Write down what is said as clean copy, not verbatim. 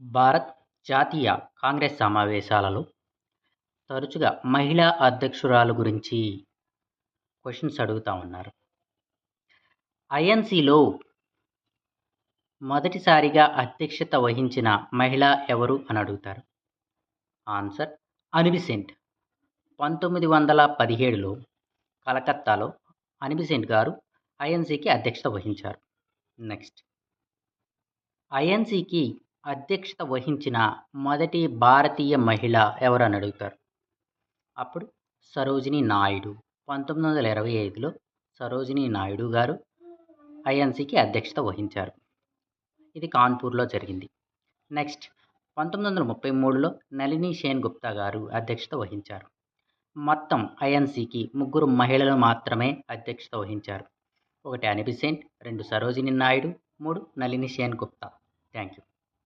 భారత్ జాతీయ కాంగ్రెస్ సమావేశాలలో తరచుగా మహిళా అధ్యక్షురాలు గురించి క్వశ్చన్స్ అడుగుతా ఉన్నారు. ఐఎన్సీలో మొదటిసారిగా అధ్యక్షత వహించిన మహిళ ఎవరు అని అడుగుతారు. Answer Annie Besant. 1917లో కలకత్తాలో అనిబిసెంట్ గారు ఐఎన్సీకి అధ్యక్షత వహించారు. నెక్స్ట్, ఐఎన్సీకి అధ్యక్షత వహించిన మొదటి భారతీయ మహిళ ఎవరు అని అడుగుతారు. అప్పుడు సరోజినీ నాయుడు. 1925లో సరోజినీ నాయుడు గారు ఐఎన్సీకి అధ్యక్షత వహించారు. ఇది కాన్పూర్లో జరిగింది. నెక్స్ట్, 1933లో నళిని సేన్ గుప్తా గారు అధ్యక్షత వహించారు. మొత్తం ఐఎన్సీకి 3 మహిళలు మాత్రమే అధ్యక్షత వహించారు. 1 Annie Besant, 2 Sarojini Naidu, 3 Nalini Sen Gupta. Thank you.